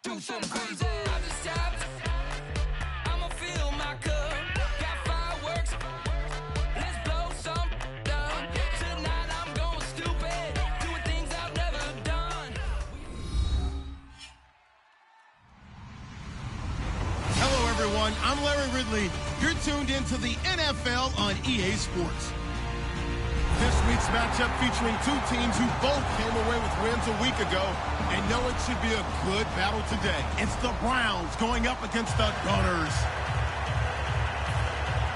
do something crazy. I just tapped. I'ma fill my cup. Got fireworks. Let's blow some up. Tonight I'm going stupid. Doing things I've never done. Hello, everyone. I'm Larry Ridley. You're tuned into the NFL on EA Sports. This week's matchup featuring two teams who both came away with wins a week ago and know it should be a good battle today. It's the Browns going up against the Gunners.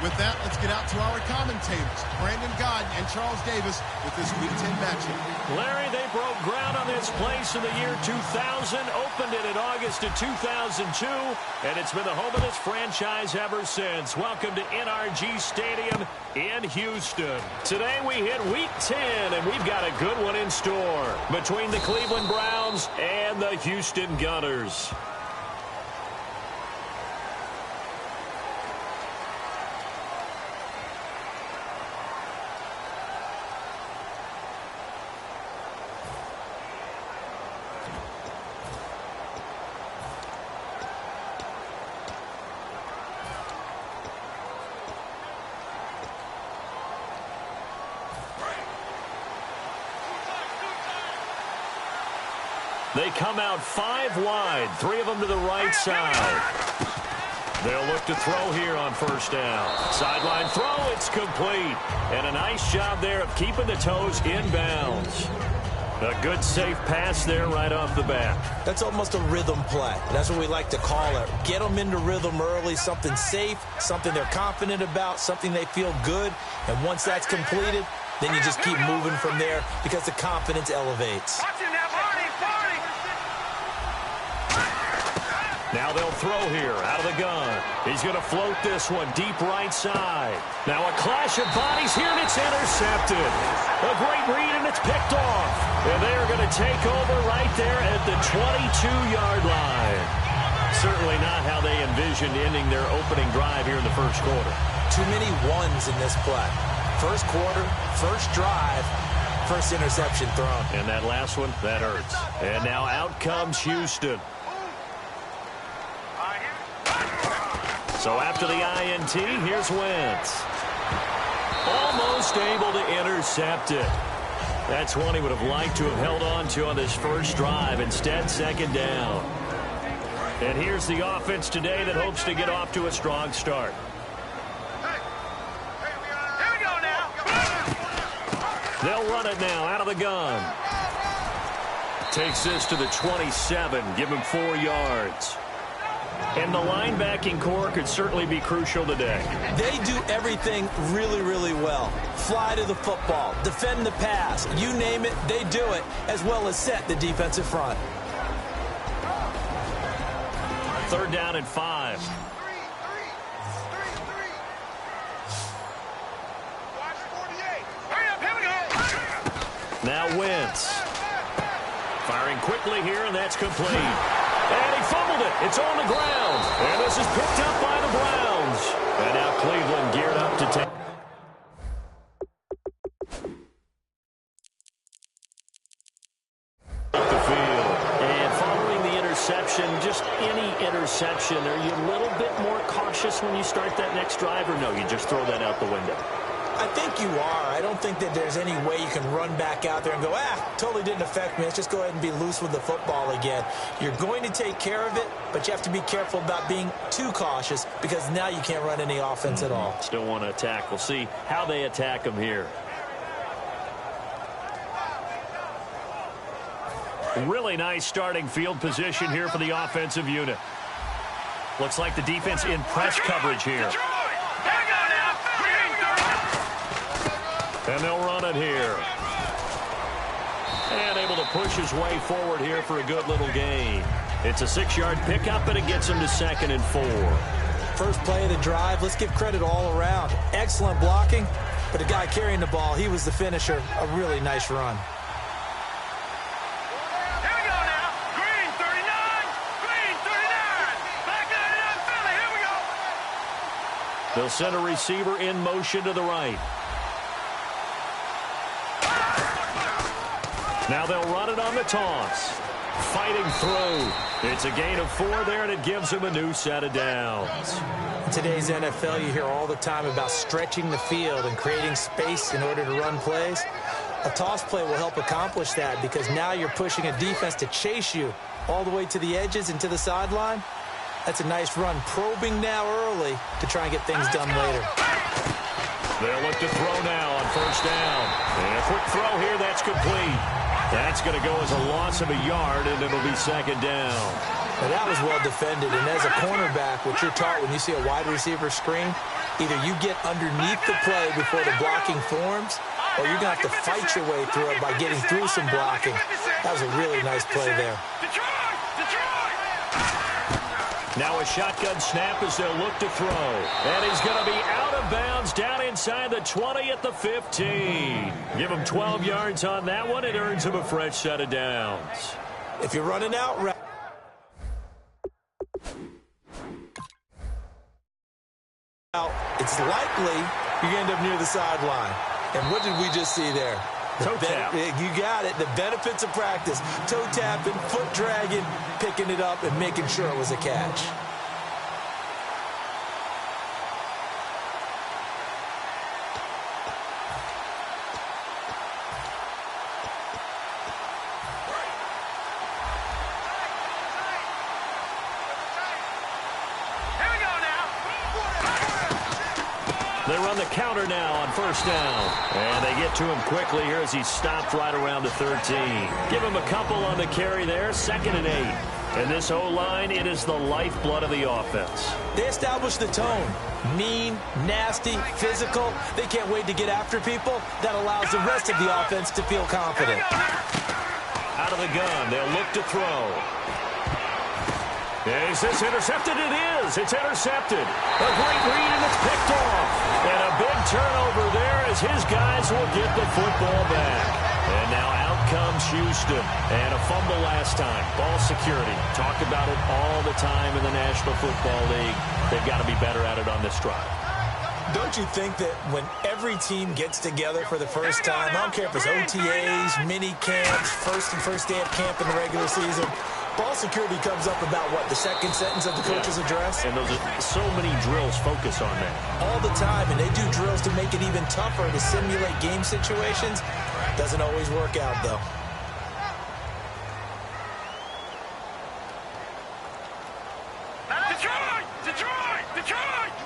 With that, let's get out to our commentators, Brandon Godden and Charles Davis, with this Week 10 matchup. Larry, they broke ground on this place in the year 2000, opened it in August of 2002, and it's been the home of this franchise ever since. Welcome to NRG Stadium in Houston. Today we hit Week 10, and we've got a good one in store between the Cleveland Browns and the Houston Gunners. They come out 5 wide, 3 of them to the right side. They'll look to throw here on first down. Sideline throw, it's complete. And a nice job there of keeping the toes in bounds. A good, safe pass there right off the bat. That's almost a rhythm play. That's what we like to call it. Get them into rhythm early, something safe, something they're confident about, something they feel good. And once that's completed, then you just keep moving from there because the confidence elevates. Now they'll throw here out of the gun. He's going to float this one deep right side. Now a clash of bodies here, and it's intercepted. A great read, and it's picked off. And they're going to take over right there at the 22-yard line. Certainly not how they envisioned ending their opening drive here in the first quarter. Too many ones in this play. First quarter, first drive, first interception thrown. And that last one, that hurts. And now out comes Houston. So after the INT, here's Wentz. Almost able to intercept it. That's one he would have liked to have held on to on this first drive. Instead, second down. And here's the offense today that hopes to get off to a strong start. Here we go now. They'll run it now out of the gun. Takes this to the 27. Give him 4 yards. And the linebacking core could certainly be crucial today. They do everything really, really well. Fly to the football, defend the pass, you name it, they do it, as well as set the defensive front. 3rd down and 5. Now Wentz. Firing quickly here, and that's complete. And he fumbled it. It's on the ground. And this is picked up by the Browns. And now Cleveland geared up to take the field. And following the interception, just any interception, are you a little bit more cautious when you start that next drive, or no, you just throw that out the window? I think you are. I don't think that there's any way you can run back out there and go, totally didn't affect me. Let's just go ahead and be loose with the football again. You're going to take care of it, but you have to be careful about being too cautious because now you can't run any offense at all. Still want to attack. We'll see how they attack them here. Really nice starting field position here for the offensive unit. Looks like the defense in press coverage here. And they'll run it here. And able to push his way forward here for a good little gain. It's a 6-yard pickup, and it gets him to 2nd and 4. First play of the drive, let's give credit all around. Excellent blocking, but the guy carrying the ball, he was the finisher. A really nice run. Here we go now. Green 39. Green 39. Back up, Philly. Here we go. They'll send a receiver in motion to the right. Now they'll run it on the toss. fighting through. It's a gain of 4 there, and it gives him a new set of downs. In today's NFL, you hear all the time about stretching the field and creating space in order to run plays. A toss play will help accomplish that because now you're pushing a defense to chase you all the way to the edges and to the sideline. That's a nice run, probing now early to try and get things done later. They'll look to throw now on first down. And a quick throw here, that's complete. That's going to go as a loss of a yard, and it'll be second down. Now that was well defended, and as a cornerback, what you're taught when you see a wide receiver screen, either you get underneath the play before the blocking forms, or you're going to have to fight your way through it by getting through some blocking. That was a really nice play there. Now a shotgun snap as they'll look to throw. And he's going to be out of bounds down inside the 20 at the 15. Give him 12 yards on that one. It earns him a fresh set of downs. If you're running out, it's likely you're going to end up near the sideline. And what did we just see there? Toe tap. You got it. The benefits of practice. Toe tapping, foot dragging, picking it up, and making sure it was a catch. They run the counter now on first down. And they get to him quickly here as he stopped right around the 13. Give him a couple on the carry there, 2nd and 8. And this O-line, it is the lifeblood of the offense. They establish the tone. Mean, nasty, physical. They can't wait to get after people. That allows the rest of the offense to feel confident. Out of the gun, they'll look to throw. Is this intercepted? It is. It's intercepted. A great read, and it's picked off. And a big turnover there as his guys will get the football back. And now out comes Houston. And a fumble last time. Ball security. Talk about it all the time in the National Football League. They've got to be better at it on this drive. Don't you think that when every team gets together for the first time, I don't care if it's OTAs, mini camps, first day of camp in the regular season, ball security comes up about what, the second sentence of the coach's address? And those are so many drills focus on that. All the time, and they do drills to make it even tougher to simulate game situations. Doesn't always work out, though.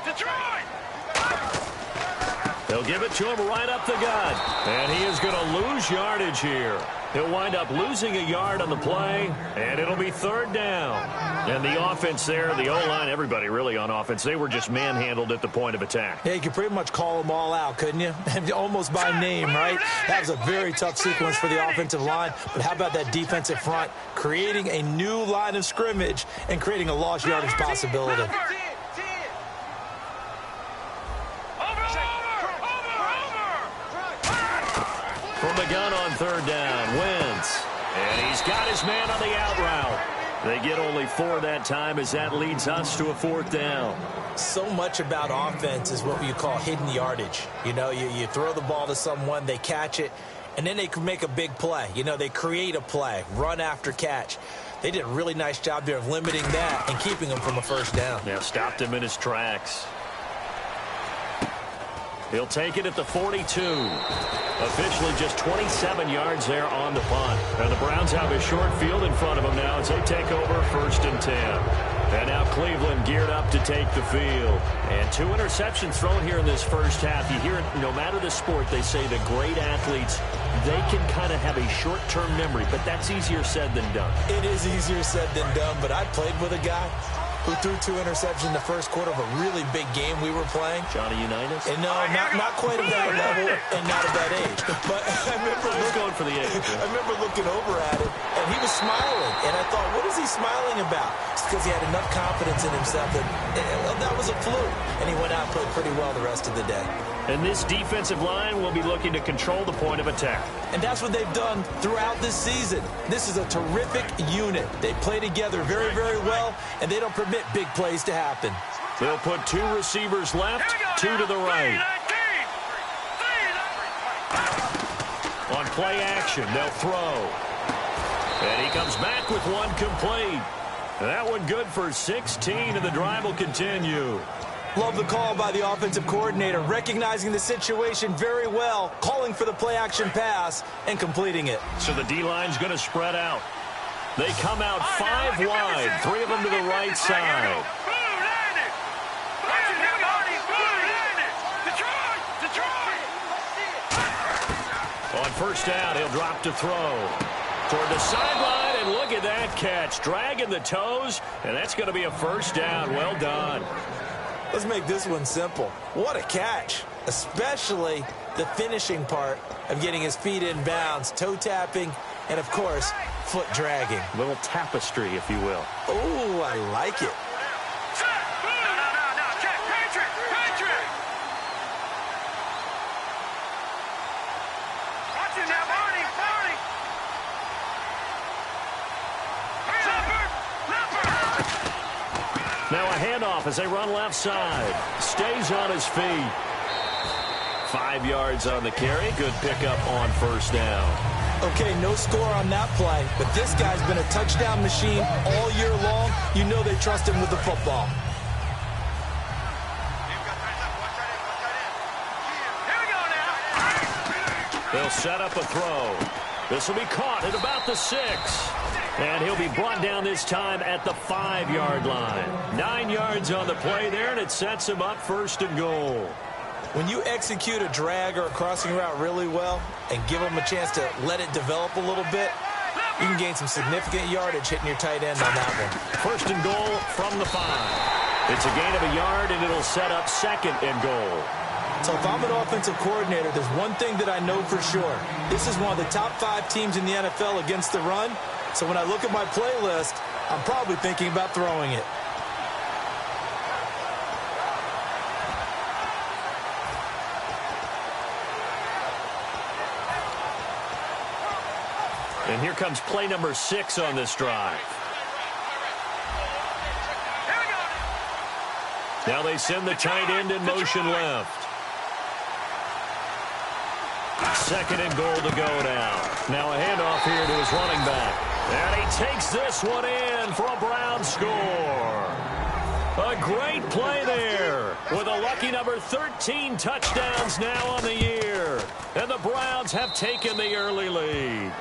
Detroit! They'll give it to him right up the gut. And he is going to lose yardage here. He'll wind up losing a yard on the play, and it'll be 3rd down. And the offense there, the O-line, everybody really on offense, they were just manhandled at the point of attack. Yeah, you could pretty much call them all out, couldn't you? Almost by name, right? That was a very tough sequence for the offensive line. But how about that defensive front creating a new line of scrimmage and creating a lost yardage possibility? From the gun on 3rd down, Wentz. And he's got his man on the out route. They get only 4 that time as that leads us to a 4th down. So much about offense is what you call hidden yardage. You know, you throw the ball to someone, they catch it, and then they can make a big play. You know, they create a play, run after catch. They did a really nice job there of limiting that and keeping him from a first down. Yeah, stopped him in his tracks. He'll take it at the 42. Officially just 27 yards there on the punt. And the Browns have a short field in front of them now as they take over 1st and 10. And now Cleveland geared up to take the field. And 2 interceptions thrown here in this first half. You hear it, no matter the sport, they say the great athletes, they can kind of have a short-term memory, but that's easier said than done. It is easier said than done, but I played with a guy who threw 2 interceptions in the first quarter of a really big game we were playing. Johnny Unitas? And no, not quite at that level and not at that age. But I remember going for the age. I remember looking over at him, and he was smiling. And I thought, what is he smiling about? It's because he had enough confidence in himself that, well, that was a fluke. And he went out and played pretty well the rest of the day. And this defensive line will be looking to control the point of attack. And that's what they've done throughout this season. This is a terrific unit. They play together very, very well, and they don't permit big plays to happen. They'll put 2 receivers left, 2 to the right. On play action, they'll throw. And he comes back with one complete. And that one good for 16, and the drive will continue. Love the call by the offensive coordinator, recognizing the situation very well, calling for the play-action pass, and completing it. So the D-line's going to spread out. They come out 5 wide, 3 of them to the right side. On first down, he'll drop to throw. Toward the sideline, and look at that catch. Dragging the toes, and that's going to be a first down. Well done. Let's make this one simple. What a catch, especially the finishing part of getting his feet in bounds, toe tapping, and, of course, foot dragging. A little tapestry, if you will. Oh, I like it. Check. Patrick. Watch it now, Barney. Now a handoff as they run left side. Stays on his feet. 5 yards on the carry. Good pickup on first down. Okay, no score on that play, but this guy's been a touchdown machine all year long. You know they trust him with the football. Here we go now. They'll set up a throw. This will be caught at about the 6. And he'll be brought down this time at the 5-yard line. 9 yards on the play there, and it sets him up first and goal. When you execute a drag or a crossing route really well and give them a chance to let it develop a little bit, you can gain some significant yardage hitting your tight end on that one. First and goal from the 5. It's a gain of a yard, and it'll set up second and goal. So if I'm an offensive coordinator, there's one thing that I know for sure. This is one of the top 5 teams in the NFL against the run. So when I look at my playlist, I'm probably thinking about throwing it. And here comes play number 6 on this drive. Now they send the tight end in motion left. Second and goal to go now. Now a handoff here to his running back. And he takes this one in for a Brown score. A great play there with a lucky number 13 touchdowns now on the year. And the Browns have taken the early lead.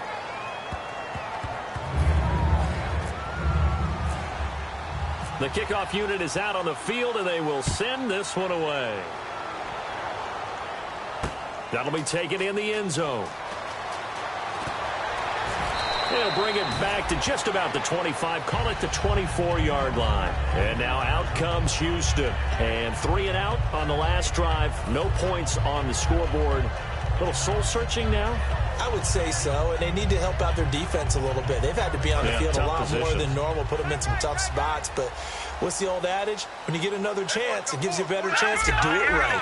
The kickoff unit is out on the field, and they will send this one away. That'll be taken in the end zone. They'll bring it back to just about the 25, call it the 24-yard line. And now out comes Houston. And 3 and out on the last drive. No points on the scoreboard. A little soul-searching now? I would say so, and they need to help out their defense a little bit. They've had to be on the field a lot more than normal, put them in some tough spots. But what's the old adage? When you get another chance, it gives you a better chance to do it right.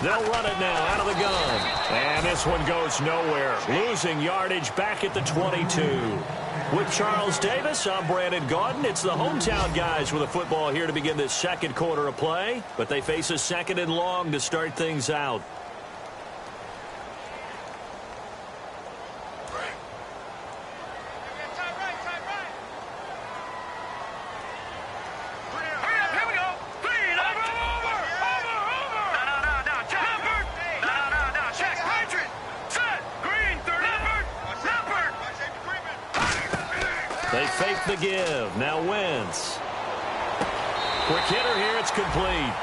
They'll run it now out of the gun. And this one goes nowhere. Losing yardage back at the 22. With Charles Davis, I'm Brandon Gaudin. It's the hometown guys with a football here to begin this second quarter of play. But they face a second and long to start things out. They fake the give. Now Wentz. Quick hitter here. It's complete.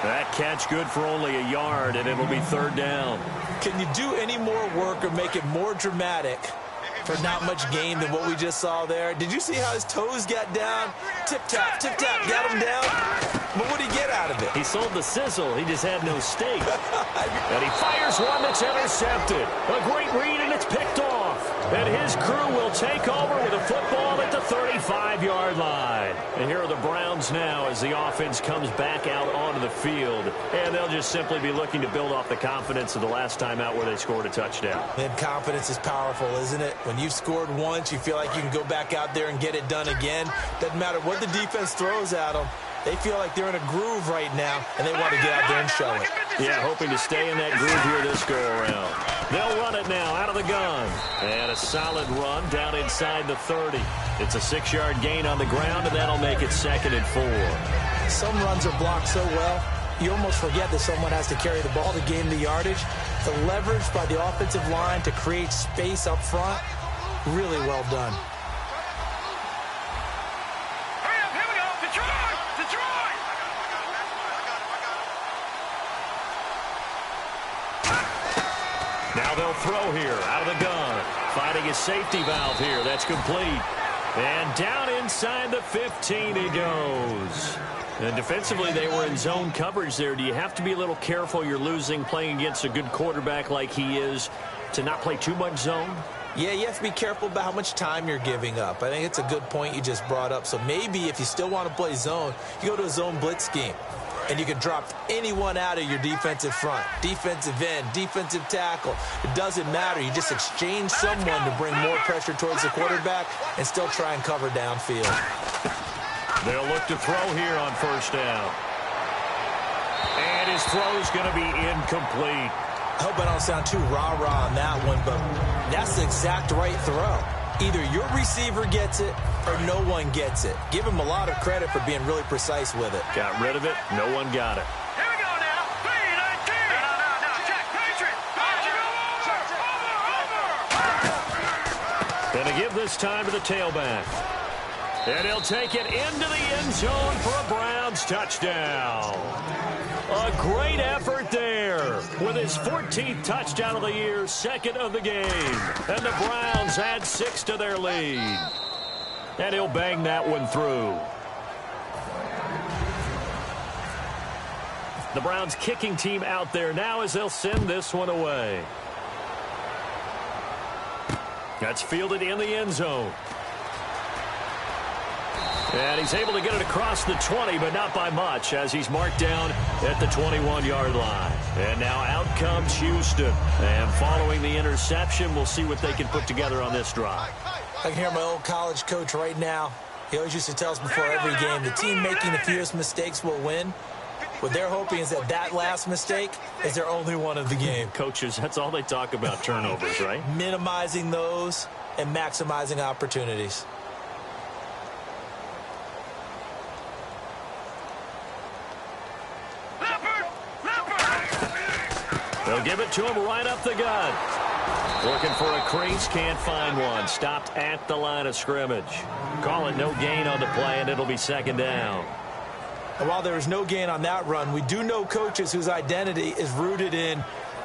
That catch good for only a yard, and it'll be third down. Can you do any more work or make it more dramatic for not much gain than what we just saw there? Did you see how his toes got down? Tip-tap, got him down. But what did he get out of it? He sold the sizzle. He just had no steak. And he fires one that's intercepted. A great read, and it's picked off. And his crew will take over with a football at the 35-yard line. And here are the Browns now as the offense comes back out onto the field. And they'll just simply be looking to build off the confidence of the last time out where they scored a touchdown. And confidence is powerful, isn't it? When you've scored once, you feel like you can go back out there and get it done again. Doesn't matter what the defense throws at them. They feel like they're in a groove right now, and they want to get out there and show it. Yeah, hoping to stay in that groove here this go-around. They'll run it now out of the gun. And a solid run down inside the 30. It's a 6-yard gain on the ground, and that'll make it 2nd and 4. Some runs are blocked so well, you almost forget that someone has to carry the ball to gain the yardage. The leverage by the offensive line to create space up front, really well done. Hurry up, here we go. Detroit! Detroit! Now they'll throw here out of the gun. Finding a safety valve here. That's complete. And down inside the 15 he goes. And defensively, they were in zone coverage there. Do you have to be a little careful? You're losing playing against a good quarterback like he is to not play too much zone? Yeah, you have to be careful about how much time you're giving up. I think it's a good point you just brought up. So maybe if you still want to play zone, you go to a zone blitz scheme. And you can drop anyone out of your defensive front. Defensive end, defensive tackle. It doesn't matter. You just exchange someone to bring more pressure towards the quarterback and still try and cover downfield. They'll look to throw here on 1st down. And his throw's going to be incomplete. I hope I don't sound too rah-rah on that one, but that's the exact right throw. Either your receiver gets it or no one gets it. Give him a lot of credit for being really precise with it. Got rid of it. No one got it. Here we go now. 3-19. No. Check. Patriot. Over. Going to give this time to the tailback. And he'll take it into the end zone for a Browns touchdown. A great effort there with his 14th touchdown of the year, 2nd of the game. And the Browns add 6 to their lead. And he'll bang that one through. The Browns kicking team out there now as they'll send this one away. That's fielded in the end zone. And he's able to get it across the 20, but not by much, as he's marked down at the 21-yard line. And now out comes Houston. And following the interception, we'll see what they can put together on this drive. I can hear my old college coach right now. He always used to tell us before every game, the team making the fewest mistakes will win. What they're hoping is that last mistake is their only one of the game. Coaches, that's all they talk about, turnovers, right? Minimizing those and maximizing opportunities. They'll give it to him right up the gut. Looking for a crease, can't find one. Stopped at the line of scrimmage. Call it no gain on the play, and it'll be 2nd down. And while there was no gain on that run, we do know coaches whose identity is rooted in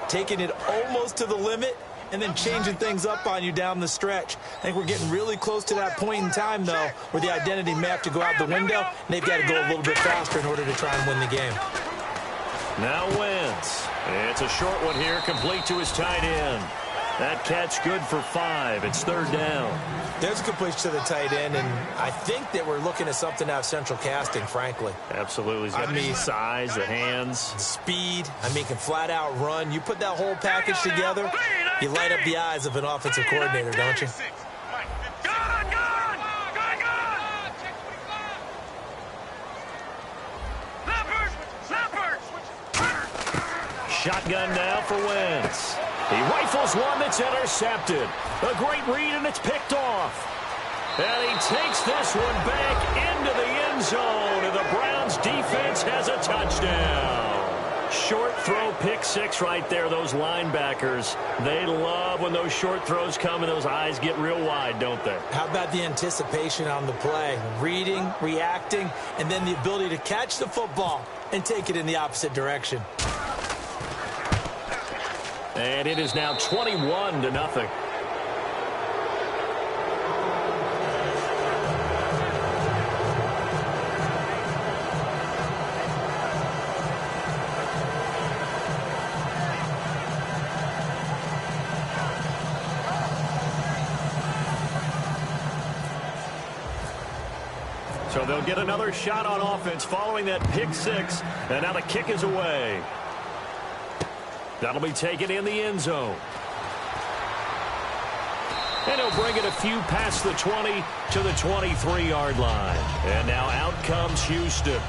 taking it almost to the limit and then changing things up on you down the stretch. I think we're getting really close to that point in time, though, where the identity may have to go out the window, and they've got to go a little bit faster in order to try and win the game. Now Wentz. It's a short one here, complete to his tight end. That catch good for 5. It's 3rd down. There's a completion to the tight end, and I think that we're looking at something out of central casting, frankly. Absolutely. He's got the size, the hands. Speed. He can flat out run. You put that whole package together, you light up the eyes of an offensive coordinator, don't you? Shotgun now for Wentz. He rifles one that's intercepted. A great read, and it's picked off. And he takes this one back into the end zone, and the Browns defense has a touchdown. Short throw, pick 6 right there. Those linebackers, they love when those short throws come and those eyes get real wide, don't they? How about the anticipation on the play? Reading, reacting, and then the ability to catch the football and take it in the opposite direction. And it is now 21-0. So they'll get another shot on offense following that pick 6. And now the kick is away. That'll be taken in the end zone. And he'll bring it a few past the 20 to the 23-yard line. And now out comes Houston.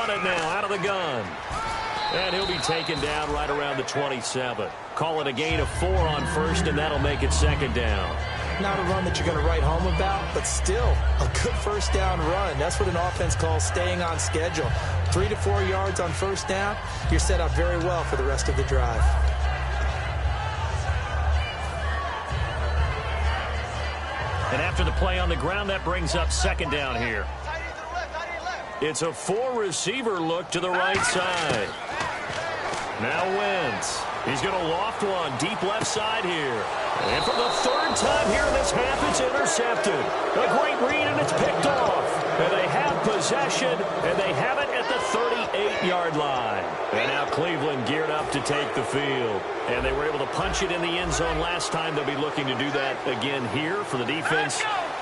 run it now out of the gun. And he'll be taken down right around the 27. Call it a gain of 4 on first, and that'll make it second down. Not a run that you're going to write home about, but still a good first down run. That's what an offense calls staying on schedule. 3 to 4 yards on first down, you're set up very well for the rest of the drive. And after the play on the ground, that brings up second down here. It's a 4-receiver look to the right side. Now Wentz. He's going to loft one deep left side here. And for the third time here in this half, it's intercepted. A great read, and it's picked off. And they have possession, and they have it at the 38-yard line. And now Cleveland geared up to take the field. And they were able to punch it in the end zone last time. They'll be looking to do that again here for the defense.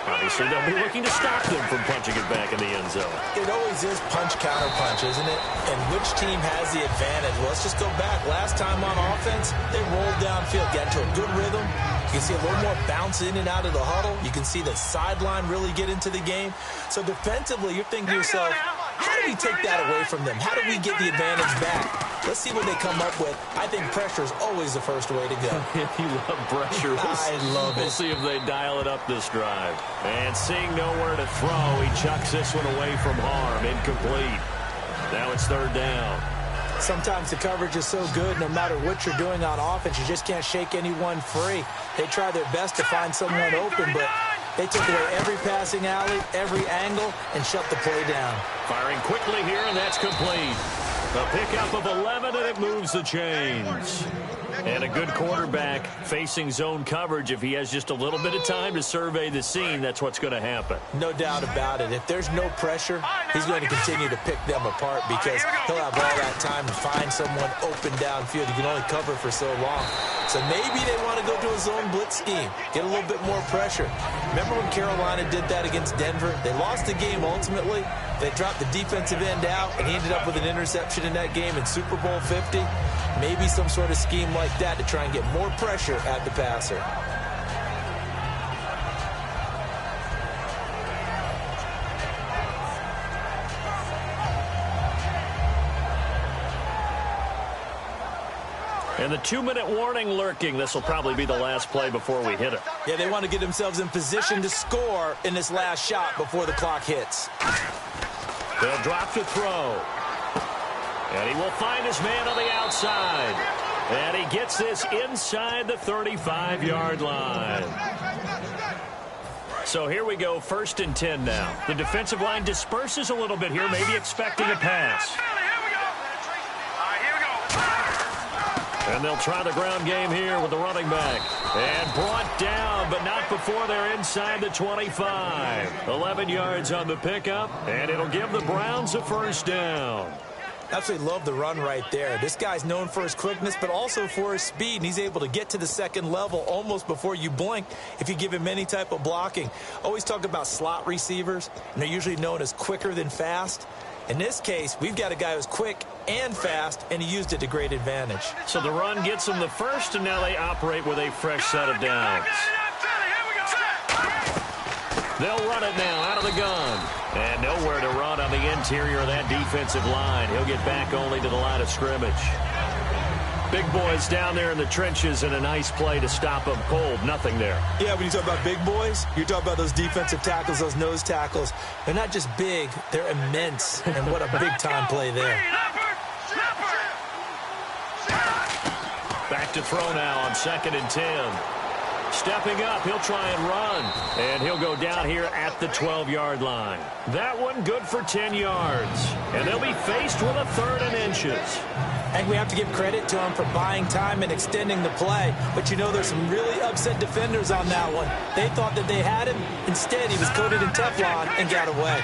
Obviously, they'll be looking to stop them from punching it back in the end zone. It always is punch-counter-punch, isn't it? And which team has the advantage? Well, let's just go back. Last time on offense, they rolled downfield, got into a good rhythm. You can see a little more bounce in and out of the huddle. You can see the sideline really get into the game. So defensively, you're thinking to yourself, how do we take that away from them? How do we get the advantage back? Let's see what they come up with. I think pressure is always the first way to go. You love pressure. I love it. We'll see if they dial it up this drive. And seeing nowhere to throw, he chucks this one away from harm. Incomplete. Now it's third down. Sometimes the coverage is so good, no matter what you're doing on offense, you just can't shake anyone free. They try their best to find someone open, but they took away every passing alley, every angle, and shut the play down. Firing quickly here, and that's complete. A pickup of 11, and it moves the chains. And a good quarterback facing zone coverage. If he has just a little bit of time to survey the scene, that's what's going to happen. No doubt about it. If there's no pressure, he's going to continue to pick them apart because he'll have all that time to find someone open downfield. You can only cover for so long. So maybe they want to go to a zone blitz scheme, get a little bit more pressure. Remember when Carolina did that against Denver? They lost the game ultimately. They dropped the defensive end out, and he ended up with an interception in that game in Super Bowl 50. Maybe some sort of scheme like that to try and get more pressure at the passer. And the 2-minute warning lurking. This will probably be the last play before we hit it. Yeah, they want to get themselves in position to score in this last shot before the clock hits. They'll drop to throw. And he will find his man on the outside. And he gets this inside the 35-yard line. So here we go, 1st and 10 now. The defensive line disperses a little bit here, maybe expecting a pass. And they'll try the ground game here with the running back. And brought down, but not before they're inside the 25. 11 yards on the pickup, and it'll give the Browns a first down. Absolutely love the run right there. This guy's known for his quickness, but also for his speed. And he's able to get to the second level almost before you blink if you give him any type of blocking. Always talk about slot receivers, and they're usually known as quicker than fast. In this case, we've got a guy who's quick and fast, and he used it to great advantage. So the run gets them the first, and now they operate with a fresh set of downs. They'll run it now out of the gun. And nowhere to run on the interior of that defensive line. He'll get back only to the line of scrimmage. Big boys down there in the trenches, and a nice play to stop them cold. Nothing there. Yeah, when you talk about big boys, you're talking about those defensive tackles, those nose tackles. They're not just big, they're immense. And what a big-time play there. Back to throw now on 2nd and 10. Stepping up, he'll try and run. And he'll go down here at the 12-yard line. That one good for 10 yards. And they'll be faced with a 3rd and inches. And we have to give credit to him for buying time and extending the play. But you know, there's some really upset defenders on that one. They thought that they had him. Instead, he was coated in Teflon and got away.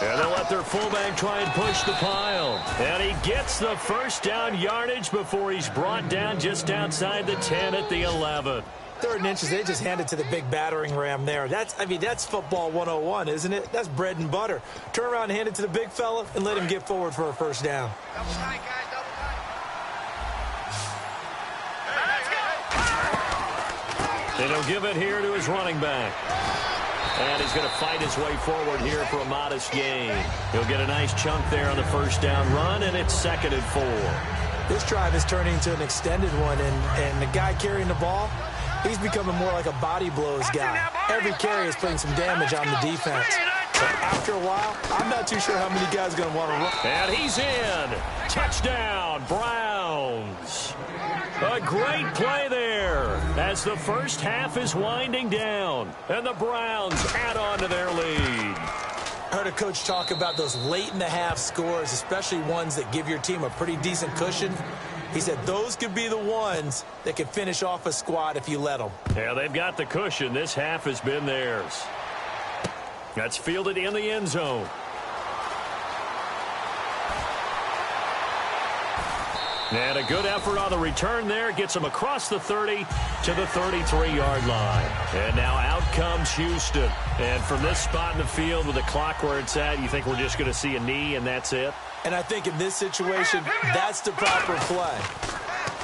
And they'll let their fullback try and push the pile. And he gets the first down yardage before he's brought down just outside the 10 at the 11. 3rd and inches, they just handed to the big battering ram there. That's football 101, isn't it? That's bread and butter. Turn around and hand it to the big fella and let him get forward for a first down. Double tight, guys, double tight. And he'll give it here to his running back. And he's going to fight his way forward here for a modest gain. He'll get a nice chunk there on the first down run, and it's 2nd and 4. This drive is turning into an extended one, and the guy carrying the ball, he's becoming more like a body blows guy. Every carry is putting some damage on the defense. But after a while, I'm not too sure how many guys are going to want to run. And he's in. Touchdown, Browns. A great play there as the first half is winding down, and the Browns add on to their lead. I heard a coach talk about those late-in-the-half scores, especially ones that give your team a pretty decent cushion. He said those could be the ones that can finish off a squad if you let them. Yeah, they've got the cushion. This half has been theirs. That's fielded in the end zone. And a good effort on the return there. Gets him across the 30 to the 33-yard line. And now out comes Houston. And from this spot in the field with the clock where it's at, you think we're just going to see a knee and that's it? And I think in this situation, that's the proper play.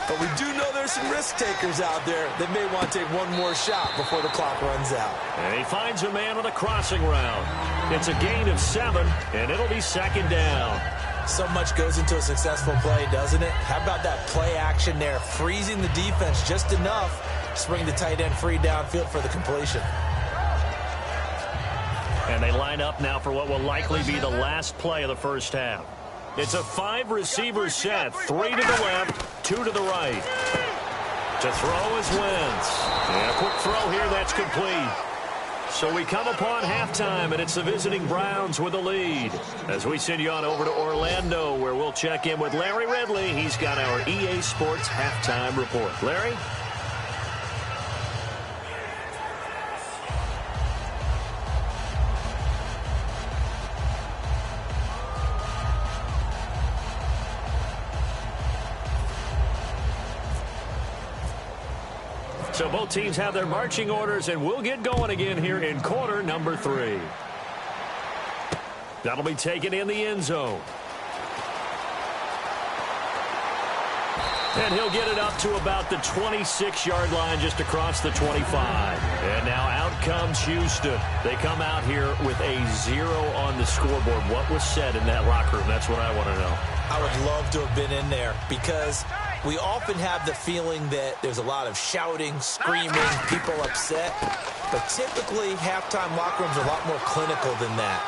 But we do know there's some risk takers out there that may want to take one more shot before the clock runs out. And he finds a man on a crossing route. It's a gain of 7, and it'll be 2nd down. So much goes into a successful play, doesn't it? How about that play action there, freezing the defense just enough to bring the tight end free downfield for the completion. And they line up now for what will likely be the last play of the first half. It's a 5-receiver set, 3 to the left, 2 to the right. To throw is Wentz. And a quick throw here, that's complete. So we come upon halftime, and it's the visiting Browns with the lead. As we send you on over to Orlando, where we'll check in with Larry Ridley. He's got our EA Sports halftime report. Larry? So both teams have their marching orders, and we'll get going again here in quarter number 3. That'll be taken in the end zone. And he'll get it up to about the 26-yard line, just across the 25. And now out comes Houston. They come out here with a 0 on the scoreboard. What was said in that locker room? That's what I want to know. I would love to have been in there because we often have the feeling that there's a lot of shouting, screaming, people upset. But typically, halftime locker rooms are a lot more clinical than that.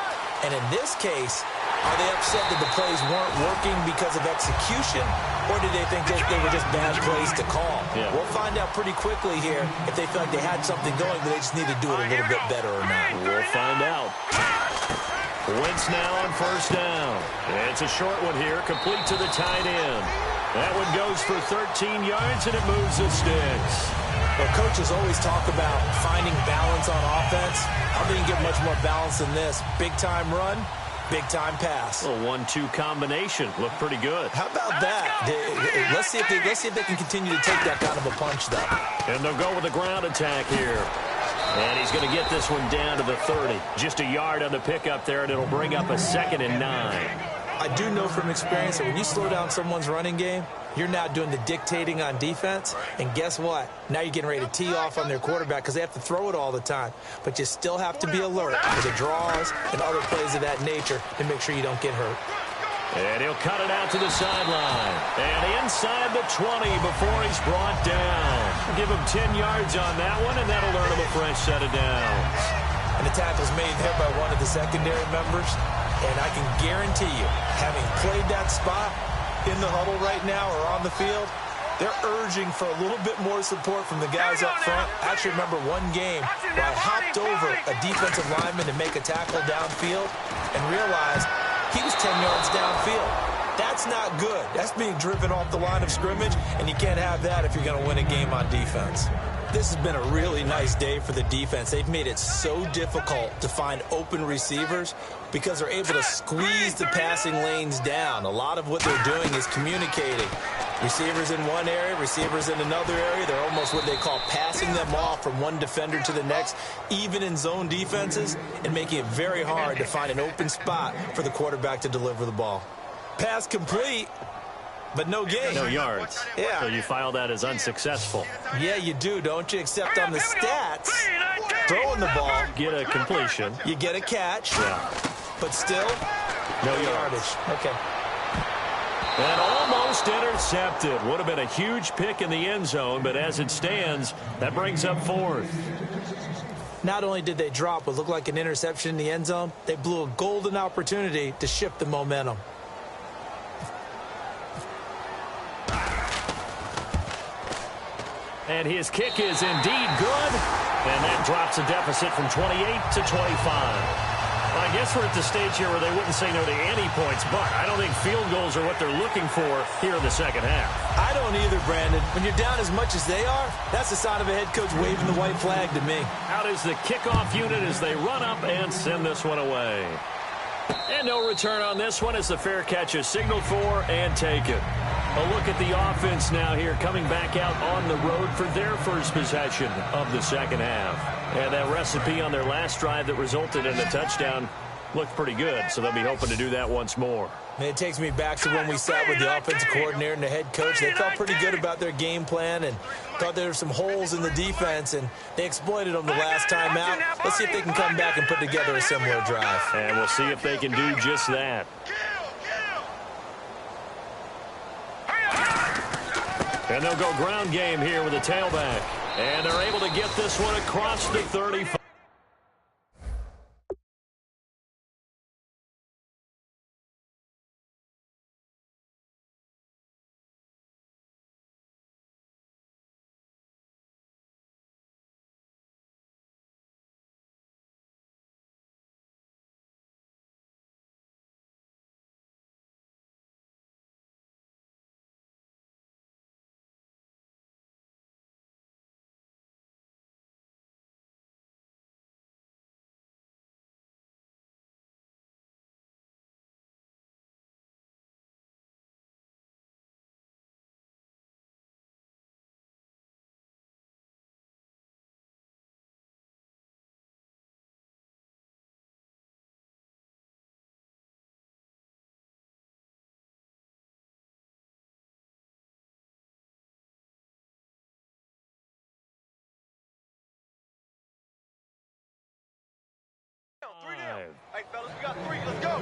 And in this case, are they upset that the plays weren't working because of execution, or did they think that they were just bad plays to call? Yeah. We'll find out pretty quickly here if they feel like they had something going, but they just need to do it a little bit better or not. We'll find out. Wentz now on first down. It's a short one here, complete to the tight end. That one goes for 13 yards, and it moves the sticks. Well, coaches always talk about finding balance on offense. How do you get much more balance than this? Big-time run, big-time pass. A 1-2 combination. Looked pretty good. How about that? Let's see if they can continue to take that kind of a punch, though. And they'll go with a ground attack here. And he's going to get this one down to the 30. Just a yard on the pickup there, and it'll bring up a 2nd and 9. I do know from experience that when you slow down someone's running game, you're now doing the dictating on defense. And guess what? Now you're getting ready to tee off on their quarterback because they have to throw it all the time. But you still have to be alert for the draws and other plays of that nature to make sure you don't get hurt. And he'll cut it out to the sideline. And inside the 20 before he's brought down. Give him 10 yards on that one, and that'll earn him a fresh set of downs. And the tackle's made there by one of the secondary members. And I can guarantee you, having played that spot in the huddle right now or on the field, they're urging for a little bit more support from the guys up front. I actually remember one game where I hopped over a defensive lineman to make a tackle downfield and realized he was 10 yards downfield. That's not good. That's being driven off the line of scrimmage, and you can't have that if you're going to win a game on defense. This has been a really nice day for the defense. They've made it so difficult to find open receivers because they're able to squeeze the passing lanes down. A lot of what they're doing is communicating. Receivers in one area, receivers in another area. They're almost what they call passing them off from one defender to the next, even in zone defenses, and making it very hard to find an open spot for the quarterback to deliver the ball. Pass complete, but no gain. No yards. Yeah. So you file that as unsuccessful. Yeah, you do, don't you? Except on the stats, throwing the ball. Get a completion. You get a catch. Yeah. But still, no yardage. Okay. And almost intercepted. Would have been a huge pick in the end zone, but as it stands, that brings up fourth. Not only did they drop what looked like an interception in the end zone, they blew a golden opportunity to shift the momentum. And his kick is indeed good. And that drops a deficit from 28 to 25. Well, I guess we're at the stage here where they wouldn't say no to any points, but I don't think field goals are what they're looking for here in the second half. I don't either, Brandon. When you're down as much as they are, that's a sign of a head coach waving the white flag to me. Out is the kickoff unit as they run up and send this one away. And no return on this one as the fair catch is signaled for and taken. A look at the offense now here, coming back out on the road for their first possession of the second half. And that recipe on their last drive that resulted in a touchdown looked pretty good, so they'll be hoping to do that once more. And it takes me back to when we sat with the offensive coordinator and the head coach. They felt pretty good about their game plan and thought there were some holes in the defense, and they exploited them the last time out. Let's see if they can come back and put together a similar drive. And we'll see if they can do just that. And they'll go ground game here with a tailback. And they're able to get this one across the 35. Hey, fellas, we got 3. Let's go.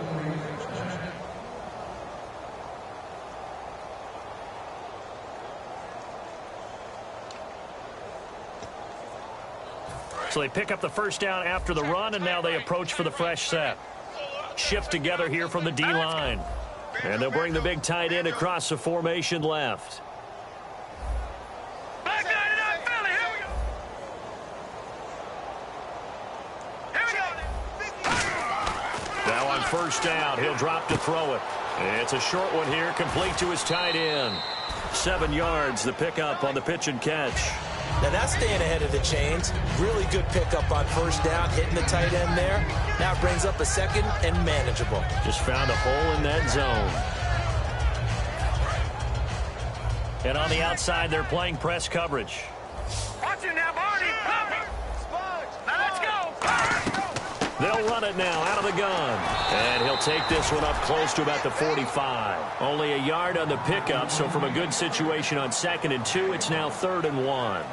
So they pick up the first down after the run, and now they approach for the fresh set. Shift together here from the D-line. And they'll bring the big tight end across the formation left. Now on first down, he'll drop to throw it. It's a short one here, complete to his tight end. 7 yards, the pickup on the pitch and catch. Now that's staying ahead of the chains. Really good pickup on first down, hitting the tight end there. Now it brings up a second and manageable. Just found a hole in that zone. And on the outside, they're playing press coverage. Watch it now, Barney. Now let's go. They'll run it now out of the gun. And he'll take this one up close to about the 45. Only a yard on the pickup, so from a good situation on 2nd and 2, it's now 3rd and 1.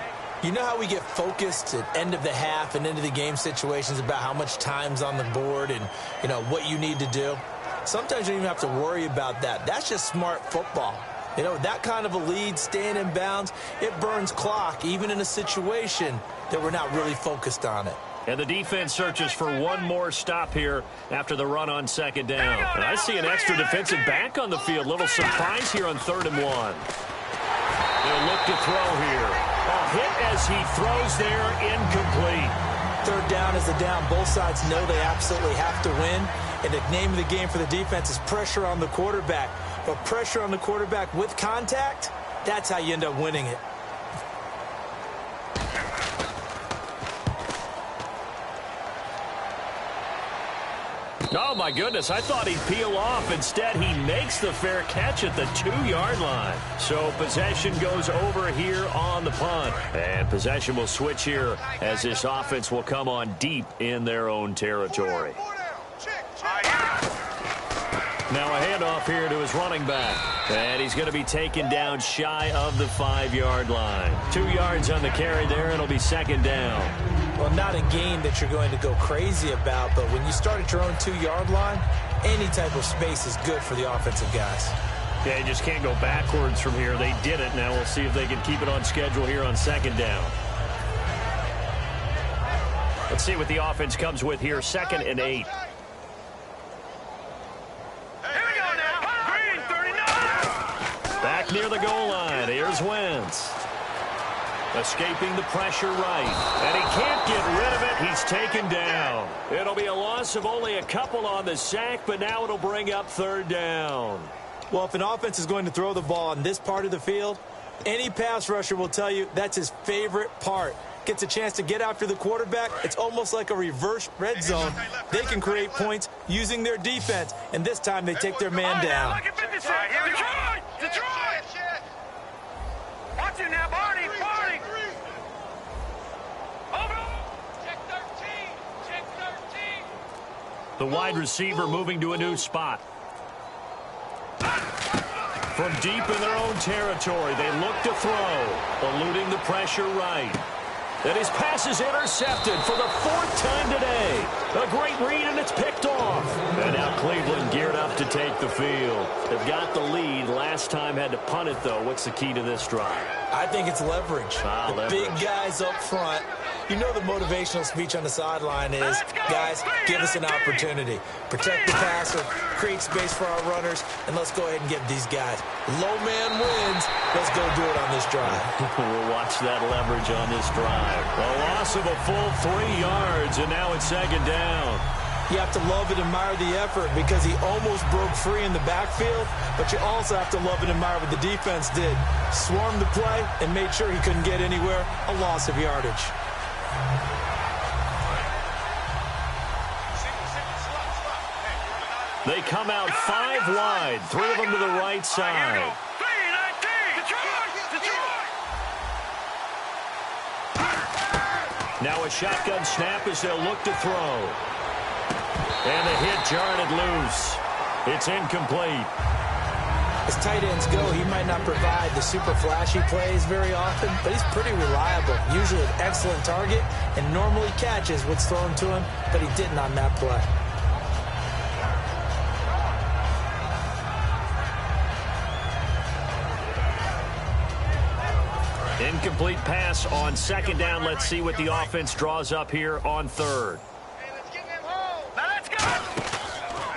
You know how we get focused at end of the half and into the game situations about how much time's on the board and, you know, what you need to do? Sometimes you don't even have to worry about that. That's just smart football. You know, that kind of a lead, staying in bounds, it burns clock, even in a situation that we're not really focused on it. And the defense searches for one more stop here after the run on 2nd down. And I see an extra defensive back on the field. Little surprise here on 3rd and 1. They'll look to throw here. A hit as he throws there, incomplete. 3rd down is the down. Both sides know they absolutely have to win. And the name of the game for the defense is pressure on the quarterback. But pressure on the quarterback with contact, that's how you end up winning it. Oh, my goodness. I thought he'd peel off. Instead, he makes the fair catch at the 2-yard line. So possession goes over here on the punt. And possession will switch here as this offense will come on deep in their own territory. Now a handoff here to his running back. And he's going to be taken down shy of the 5-yard line. 2 yards on the carry there, and it'll be second down. Well, not a game that you're going to go crazy about, but when you start at your own 2-yard line, any type of space is good for the offensive guys. Yeah, you just can't go backwards from here. They did it. Now we'll see if they can keep it on schedule here on second down. Let's see what the offense comes with here, 2nd and 8. Back near the goal line. Here's Wentz. Escaping the pressure right. And he can't get rid of it. He's taken down. It'll be a loss of only a couple on the sack, but now it'll bring up 3rd down. Well, if an offense is going to throw the ball on this part of the field, any pass rusher will tell you that's his favorite part. Gets a chance to get after the quarterback. It's almost like a reverse red zone. They can create points using their defense, and this time they take their man down. Watch it now, Barney. Check 13. Check 13. The wide receiver moving to a new spot. From deep in their own territory, they look to throw, eluding the pressure right. And his pass is intercepted for the 4th time today. A great read, and it's picked off. And now Cleveland geared up to take the field. They've got the lead. Last time had to punt it, though. What's the key to this drive? I think it's leverage. Leverage. Big guys up front. You know the motivational speech on the sideline is, guys, give us an opportunity. Protect the passer, create space for our runners, and let's go ahead and give these guys. Low man wins. Let's go do it on this drive. We'll watch that leverage on this drive. A loss of a full 3 yards, and now it's second down. You have to love and admire the effort because he almost broke free in the backfield, but you also have to love and admire what the defense did. Swarmed the play and made sure he couldn't get anywhere. A loss of yardage. They come out 5 wide, 3 of them to the right side. Now a shotgun snap as they'll look to throw. And the hit jarred it loose. It's incomplete. As tight ends go, he might not provide the super flashy plays very often, but he's pretty reliable. Usually an excellent target and normally catches what's thrown to him, but he didn't on that play. Incomplete pass on second down. Let's see what the offense draws up here on 3rd.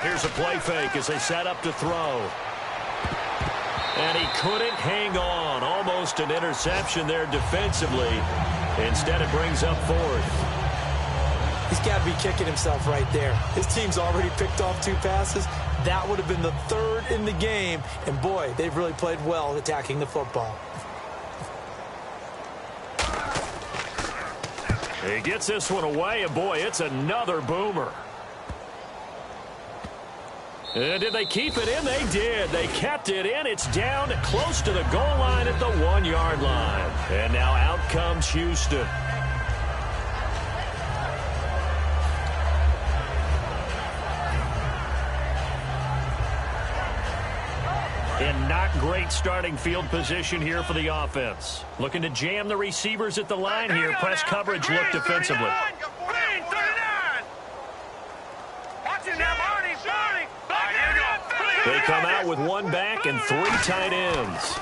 Here's a play fake as they set up to throw. And he couldn't hang on. Almost an interception there defensively. Instead, it brings up 4th. He's got to be kicking himself right there. His team's already picked off 2 passes. That would have been the 3rd in the game. And, boy, they've really played well attacking the football. He gets this one away, and, boy, it's another boomer. And did they keep it in? They did. They kept it in. It's down close to the goal line at the 1-yard line. And now out comes Houston. And not great starting field position here for the offense. Looking to jam the receivers at the line here. Press coverage look defensively. They come out with 1 back and 3 tight ends.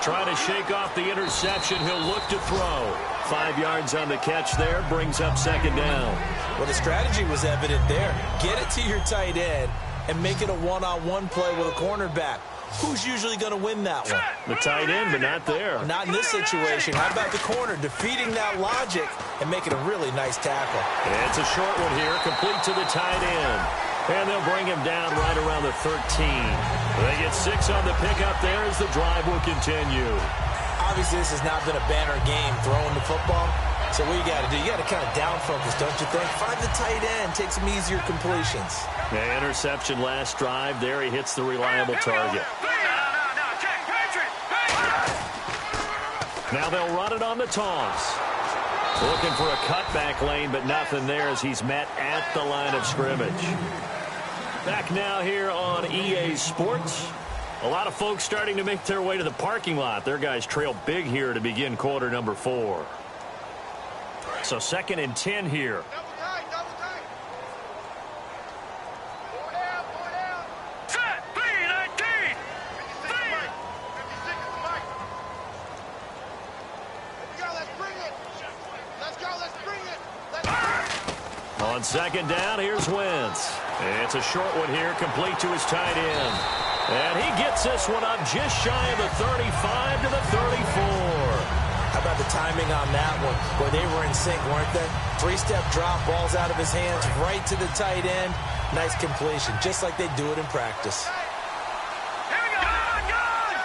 Trying to shake off the interception. He'll look to throw. 5 yards on the catch there. Brings up second down. Well, the strategy was evident there. Get it to your tight end and make it a one-on-one play with a cornerback. Who's usually going to win that one? The tight end, but not there. Not in this situation. How about the corner defeating that logic and making a really nice tackle? It's a short one here, complete to the tight end. And they'll bring him down right around the 13. They get 6 on the pickup there as the drive will continue. Obviously, this has not been a banner game throwing the football. So what you got to do, you got to kind of down focus, don't you think? Find the tight end, take some easier completions. The interception last drive. There he hits the reliable target. Now they'll run it on the toss. Looking for a cutback lane, but nothing there as he's met at the line of scrimmage. Back now here on EA Sports. A lot of folks starting to make their way to the parking lot. Their guys trail big here to begin quarter number 4. So 2nd and 10 here. Double tight. 4 down. Set, 3-19. 56 is the mic. Let's bring it. Let's bring it. On 2nd down, here's Wentz. It's a short one here, complete to his tight end. And he gets this one up just shy of the 35 to the 34. How about the timing on that one, where they were in sync, weren't they? 3-step drop, ball's out of his hands, right to the tight end. Nice completion, just like they do it in practice. Here we go. Gun.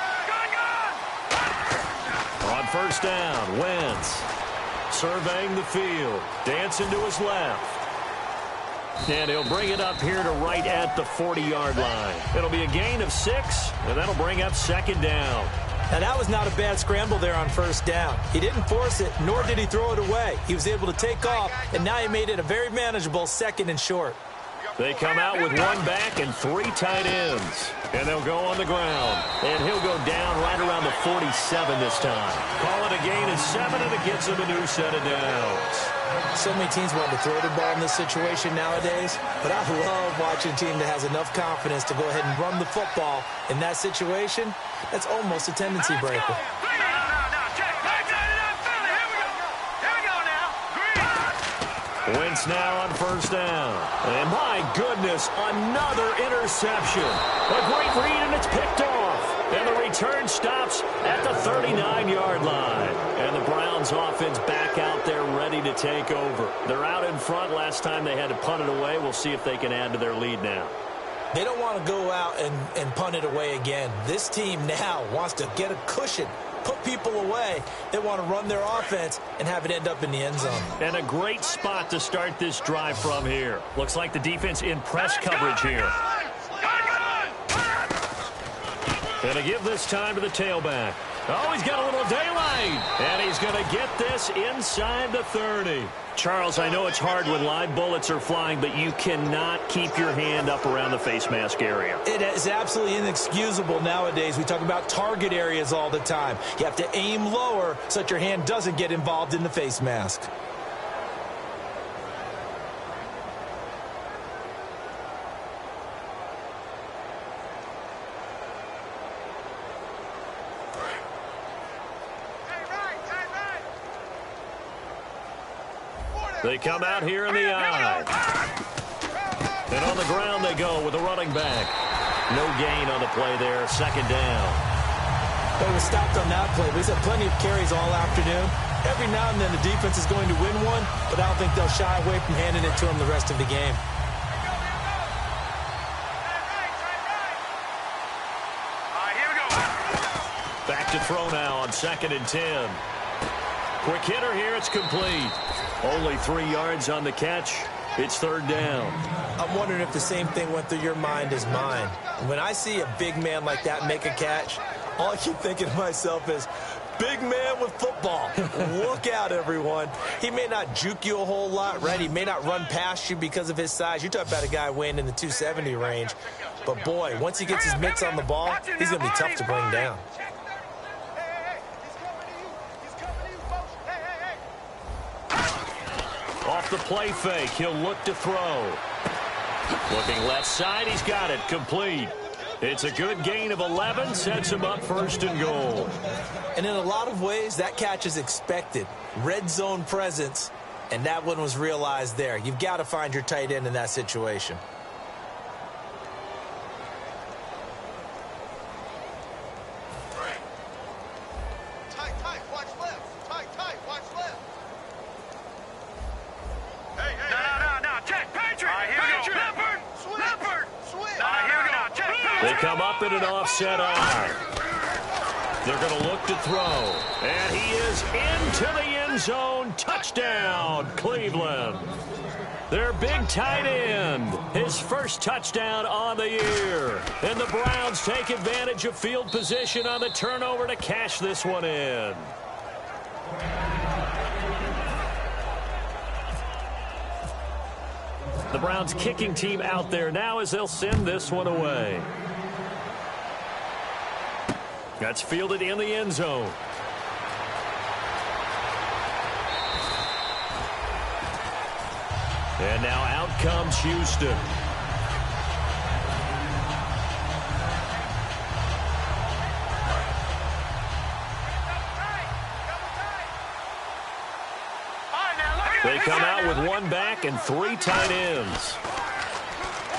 On 1st down, Wentz surveying the field, dancing to his left. And he'll bring it up here to right at the 40-yard line. It'll be a gain of 6, and that'll bring up 2nd down. Now, that was not a bad scramble there on 1st down. He didn't force it, nor did he throw it away. He was able to take off, and now he made it a very manageable 2nd and short. They come out with 1 back and 3 tight ends. And they'll go on the ground. And he'll go down right around the 47 this time. Call it a gain of 7, and it gets him a new set of downs. So many teams want to throw the ball in this situation nowadays, but I love watching a team that has enough confidence to go ahead and run the football. In that situation, that's almost a tendency breaker. Now, check. Philly. Here we go now. Wentz now on 1st down. And my goodness, another interception. A great read, and it's picked off. And the return stops at the 39-yard line. And the Browns offense back out there ready to take over. They're out in front. Last time they had to punt it away. We'll see if they can add to their lead now. They don't want to go out and punt it away again. This team now wants to get a cushion, put people away. They want to run their offense and have it end up in the end zone. And a great spot to start this drive from here. Looks like the defense in press coverage here. And to give this time to the tailback. Oh, he's got a little daylight. And he's going to get this inside the 30. Charles, I know it's hard when live bullets are flying, but you cannot keep your hand up around the face mask area. It is absolutely inexcusable nowadays. We talk about target areas all the time. You have to aim lower so that your hand doesn't get involved in the face mask. They come out here in the I. And on the ground they go with a running back. No gain on the play there. 2nd down. They were stopped on that play. We've had plenty of carries all afternoon. Every now and then the defense is going to win one, but I don't think they'll shy away from handing it to them the rest of the game. All right, here we go. Back to throw now on 2nd and 10. Quick hitter here. It's complete. Only 3 yards on the catch. It's 3rd down. I'm wondering if the same thing went through your mind as mine. When I see a big man like that make a catch, all I keep thinking to myself is, big man with football. Look out, everyone. He may not juke you a whole lot, right? He may not run past you because of his size. You're talking about a guy weighing in the 270 range. But, boy, once he gets his mitts on the ball, he's going to be tough to bring down. Off the play fake, he'll look to throw. Looking left side, he's got it, complete. It's a good gain of 11, sets him up 1st and goal. And in a lot of ways, that catch is expected. Red zone presence, and that one was realized there. You've got to find your tight end in that situation. Tight, watch left. Tight, watch left. Hey. No, check. Patriot. All right, here we go. Leopard. Switch. All right, here we go. Check. They come up in an offset eye. They're going to look to throw. And he is into the end zone. Touchdown, Cleveland. Their big tight end. His first touchdown on the year. And the Browns take advantage of field position on the turnover to cash this one in. The Browns kicking team out there now as they'll send this one away. That's fielded in the end zone. And now out comes Houston. They come out with one back and 3 tight ends.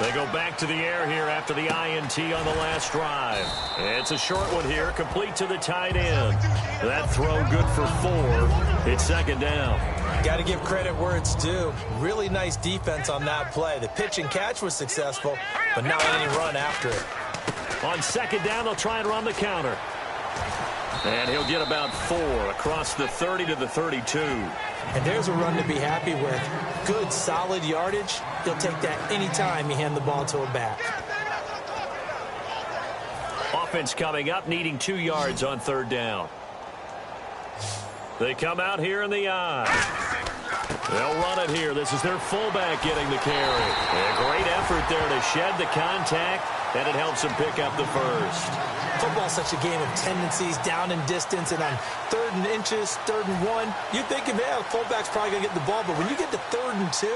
They go back to the air here after the INT on the last drive. It's a short one here, complete to the tight end. That throw good for 4. It's second down. Got to give credit where it's due. Really nice defense on that play. The pitch and catch was successful, but not any run after it. On second down, they'll try and run the counter. And he'll get about 4 across the 30 to the 32. And there's a run to be happy with. Good, solid yardage. He'll take that anytime you hand the ball to a back. Offense coming up, needing 2 yards on third down. They come out here in the eye. They'll run it here. This is their fullback getting the carry. A great effort there to shed the contact, and it helps him pick up the first. Football's such a game of tendencies, down and distance, and on 3rd and inches, 3rd and 1, you think, yeah, the fullback's probably going to get the ball, but when you get to 3rd and 2,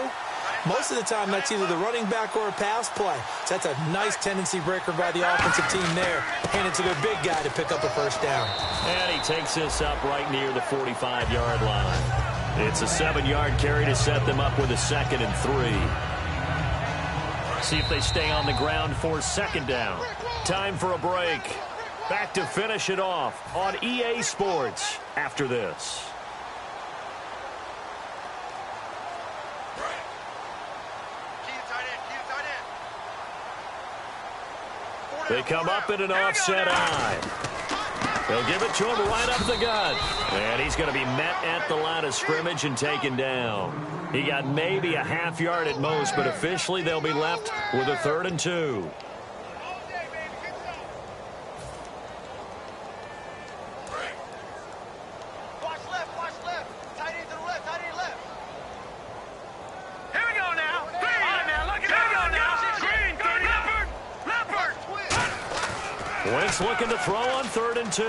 most of the time that's either the running back or a pass play. So that's a nice tendency breaker by the offensive team there. Hand it to their big guy to pick up a first down. And he takes this up right near the 45-yard line. It's a 7-yard carry to set them up with a 2nd and 3. See if they stay on the ground for second down. Time for a break. Back to finish it off on EA Sports after this. They come up in an offset eye. They'll give it to him right up the gut. And he's going to be met at the line of scrimmage and taken down. He got maybe a half yard at most, but officially they'll be left with a 3rd and 2. Wentz looking to throw on 3rd and 2.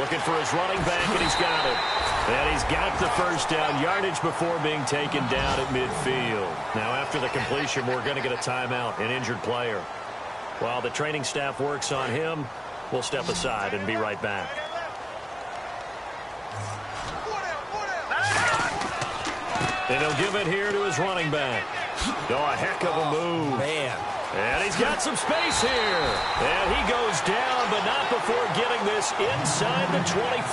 Looking for his running back, and he's got it. And he's got the first down, yardage before being taken down at midfield. Now, after the completion, we're going to get a timeout, an injured player. While the training staff works on him, we'll step aside and be right back. And he'll give it here to his running back. Oh, a heck of a move. Man. And he's got some space here. And he goes down, but not before getting this inside the 25.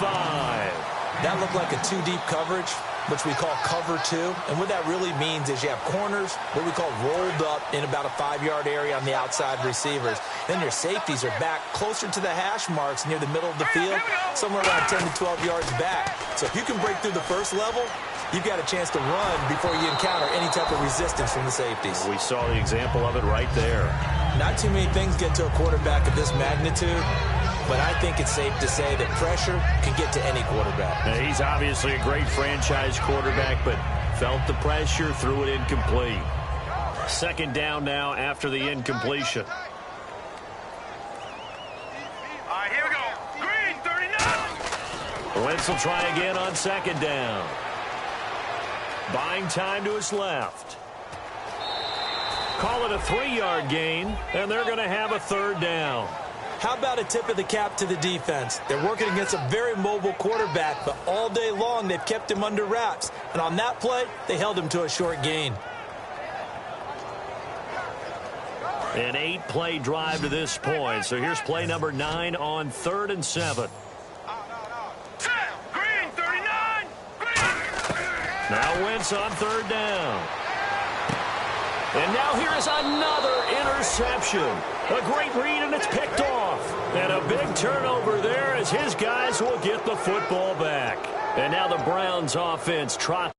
That looked like a 2-deep coverage, which we call cover 2. And what that really means is you have corners, what we call rolled up in about a 5-yard area on the outside receivers. Then your safeties are back closer to the hash marks near the middle of the field, somewhere around 10 to 12 yards back. So if you can break through the first level, you've got a chance to run before you encounter any type of resistance from the safeties. We saw the example of it right there. Not too many things get to a quarterback of this magnitude, but I think it's safe to say that pressure can get to any quarterback. Now, he's obviously a great franchise quarterback, but felt the pressure, threw it incomplete. Second down now after the incompletion. All right, here we go. Green, 39. Wentz will try again on second down. Buying time to his left. Call it a 3-yard gain, and they're going to have a 3rd down. How about a tip of the cap to the defense? They're working against a very mobile quarterback, but all day long they've kept him under wraps. And on that play, they held him to a short gain. An 8-play drive to this point. So here's play number 9 on 3rd and 7. Green, 39. Green. Now Wentz on 3rd down. And now here is another interception. A great read, and it's picked off. And a big turnover there as his guys will get the football back. And now the Browns offense trots